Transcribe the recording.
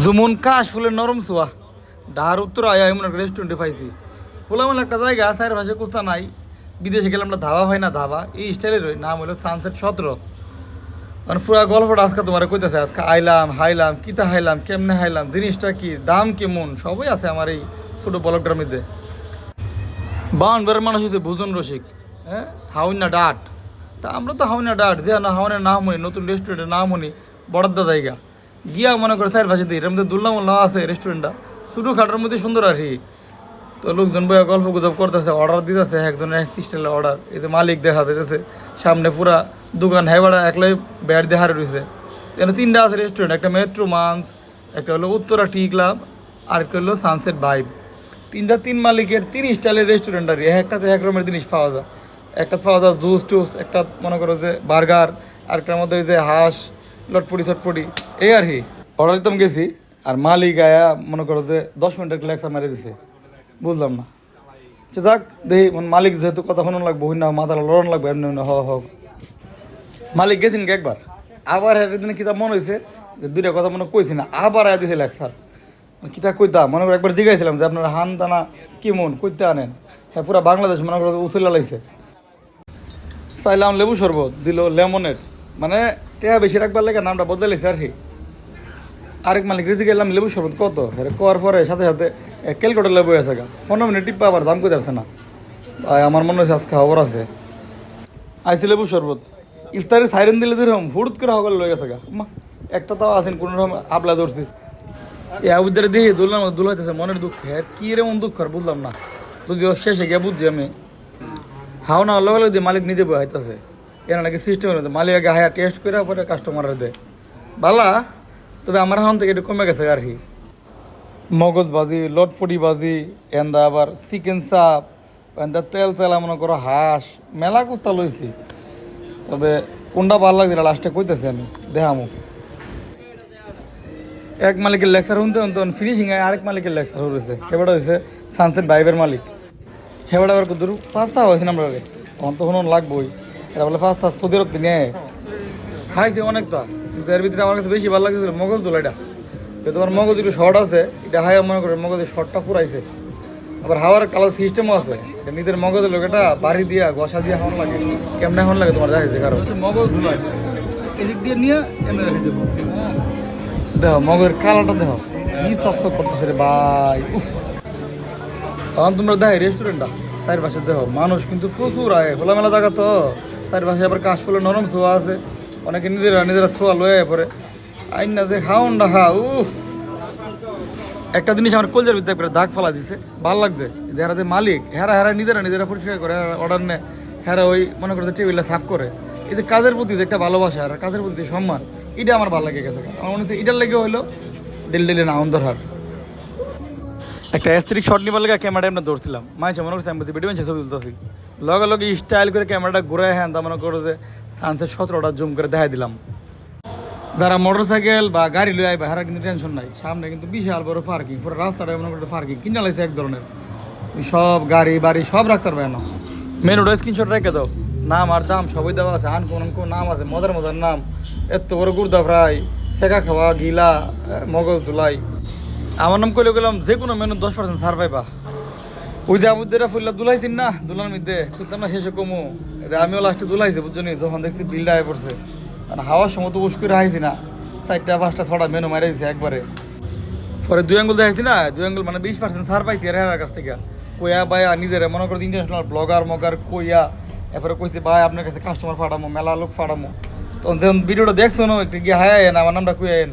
যেমন কাশ ফুলের নরম ছোঁয়া ডাহার উত্তর আয়া এমন একটা রেস্টুরেন্টে পাইছি। খোলামেলা একটা জায়গা, চার পাশে কোথা নাই। বিদেশে গেলে আমরা ধাবা হয় না, ধাবা এই স্টাইলের নাম হলো সানসেট 17। মানে পুরা গল্পটা আজকে তোমার কইতেছে, আজকে আইলাম হাইলাম কিতা হাইলাম কেমনে হাইলাম জিনিসটা কি দাম কেমন সবই আছে আমার এই ছোটো ব্লগটার মধ্যে। বাউন্ডারের মানুষ হচ্ছে ভোজন রসিক, হ্যাঁ হাউনা ডাট। তা আমরা তো হাউনা ডাট যে না হাওনের নাম শুনি, নতুন রেস্টুরেন্টের নাম শুনি, বরাদ্দ জায়গা গিয়া মনে করে চার পাশে দিই এর মধ্যে দুল্লামুল্লাহ আছে রেস্টুরেন্টটা, ছোটো খাটার মধ্যে সুন্দর আসি। তো লোকজন বইয়া গল্প গুজব করতেছে, অর্ডার দিতেছে, একজনের এক সিস্টেমের অর্ডার। এই যে মালিক দেখা দিতেছে সামনে পুরা দোকান হেবাড়া একলাই ব্যাট দেখার রয়েছে। এখানে তিনটা আছে রেস্টুরেন্ট, একটা মেট্রো মান্স, একটা হলো উত্তরা টি ক্লাব, আর একটা হলো সানসেট ভাইব। তিন মালিকের তিন স্টাইলের রেস্টুরেন্ট আর একটাতে এক রকমের জিনিস পাওয়া যায়। একটা পাওয়া যায় জুস টুস, একটা মনে করো যে বার্গার, আরেকটার মধ্যে ওই যে হাঁস লটপটি ছটপটি এই আর কি। অর্ডার দিতাম গেছি আর মালিক আয়া মনে করো যে 10 মিনিটের লেকচার মেরে দিছে, বুঝলাম না। সে যাক দেখি মালিক যেহেতু কথা শুনুন লাগবো, না মাথা লড়ন লাগবে এমনি এমনি হোক। মালিক গেছিন একবার, আবার একদিন কিতা মনে হয়েছে যে দুইটা কথা মনে কইছি না, আবার আয়া দিছে লেকচার। কিতা কইতাম মনে করে একবার জিজ্ঞাসিলাম যে আপনার হান দানা কেমন কইতে আনেন। হ্যাঁ পুরা বাংলাদেশ মনে করো উচলা লাইছে। চাইলাম লেবু শরবত, দিল লেমনের, মানে টেহা বেশি রাখবার লাগে নামটা বদলে লাইছে আর কি। আরেক মালিক রেজি গেলাম লেবু শরবত কত, কোয়ার পরে সাথে সাথে ক্যালকুলেটার লেবু আছে গা 15 মিনিট টিপ্পা আবার দাম কইতে আসছে না। আমার মনে হচ্ছে আজকে খবর আছে। আইসি লেবু শরবত ইফতারি সাইরেন দিলে যেরকম হুট করে হগল লয়ে গেছে গা, মা একটা তাও আছেন কোনো রকম আপলা ধরছি। এ আবুদের দিয়ে দুলাইতেছে মনের দুঃখে, কী এরকম দুঃখ আর বুঝলাম না। যদিও শেষে গিয়ে বুঝছি আমি, হাও না লগে লগে দিয়ে মালিক নিজে বই হাইতেছে। এর নাকি সিস্টেম মালিক আগে হায়া টেস্ট করে পরে কাস্টমারের দেয় বালা। তবে আমার হান থেকে একটু কমে গেছে আর কি। মগজবাজি লটফটি বাজি এন্দা আবার চিকেন চাপ এন্দা তেল তেলা মনে করো হাঁস মেলা কুস্তা লইছি। তবে কোনটা ভালো লাগছে লাস্টে কইতেছি আমি দেখামো। এক মালিকের লেকচার শুনতে শুনতে ফিনিশিং আরেক মালিকের লেকচার হয়েছে। হেবাটা হয়েছে সানসেট ভাইবের মালিক। হেবাটা আবার কত পাঁচটা হয়েছে আমরা তখন তো শুনুন লাগবোই। এরা বলে পাঁচটা সৌদি আরব নিয়ে খাইছে অনেকটা, কিন্তু এর ভিতরে আমার কাছে বেশি ভালো লাগছিল মগজ দোলাইটা। যে তোমার মগজ একটু শর্ট আছে, এটা হাই মনে করে মগজের শর্টটা পুরাইছে। আবার হাওয়ার কালার সিস্টেমও আছে, এটা নিজের মগজের লোক এটা বাড়ি দিয়া ঘষা দিয়ে হাওয়ার লাগে কেমনে হাওয়ার লাগে তোমার দেখাইছে। কারণ মগজ ধুলাই এদিক দিয়ে নিয়ে এমনি রেখে দেবো। দেখো মগের কালারটা দেখো কি চকচক করতেছে রে ভাই। তখন তোমরা দেখো রেস্টুরেন্টটা চারপাশে দেখো মানুষ কিন্তু প্রচুর আয়, খোলামেলা জায়গা তো চারপাশে আবার কাশ ফুলের নরম ছোঁয়া আছে। অনেকে নিজেরা ছোঁয়া লয়ে পরে আইন না যে খাওন না খা। একটা জিনিস আমার কলজার ভিতরে একটা দাগ ফেলা দিছে, ভালো লাগছে। যারা যে মালিক হেরা নিজেরা পরিষ্কার করে অর্ডার নেয়, হেরা ওই মনে করতে টেবিলটা সাফ করে। এই যে কাজের প্রতি যে একটা ভালোবাসা আর কাজের প্রতি সম্মান, এটা আমার ভালো লাগে গেছে। আমার মনে হচ্ছে এটার লেগে হইলো ডেলি না আনন্দ হার। একটা অ্যাস্থেটিক শট নিবার লেগে ক্যামেরাটা আমরা ধরছিলাম, মাইছে মনে করছে আমি ভিডিও ছবি তুলতেছি, লগে লগে স্টাইল করে ক্যামেরাটা ঘুরে হ্যাঁ তা মনে করো যে সানসেট 17টা জুম করে দেখাই দিলাম। যারা মোটর সাইকেল বা গাড়ি লয়ে আইবা হারা কিন্তু টেনশন নাই, সামনে কিন্তু বিশাল বড় পার্কিং, পুরো রাস্তাটা মনে করতে পার্কিং কিনা লাগছে এক ধরনের। সব গাড়ি বাড়ি সব রাখতে পারবে না। মেন রোড স্ক্রিনশট রেখে দাও, নাম আর দাম সবই দেওয়া আছে, কোন নাম আছে মজার নাম। এত বড় গুর্দা ফ্রাই, সেকা খাওয়া, গিলা, মগজ ধুলাই। আমার নাম কইলে গেলাম যে কোনো মেনু 10% ছাড় পাইবা। ওই যে আবুদ্দেরা ফুল্লা দুলাইছিন না, দুলার মধ্যে বুঝলাম না শেষে কমু। আমিও লাস্টে দুলাইছি বুঝছি, যখন দেখছি বিলটা আয় পড়ছে। কারণ হাওয়ার সময় তো উস করে হাইছি না, 4টা 5টা 6টা মেনু মারা দিয়েছে একবারে। পরে 2 আঙ্গুল দেখাইছি না, 2 আঙ্গুল মানে 20% ছাড় পাইছি আর হেরার কাছ থেকে। কইয়া বাইয়া নিজেরা মনে করো ইন্টারন্যাশনাল ব্লগার মগার কইয়া এরপরে কইছি ভাই আপনার কাছে কাস্টমার ফাটামো, মেলা লোক ফাটামো। তখন যখন ভিডিওটা দেখছো না একটু গিয়ে হায় না আমার নামটা কইয়েন।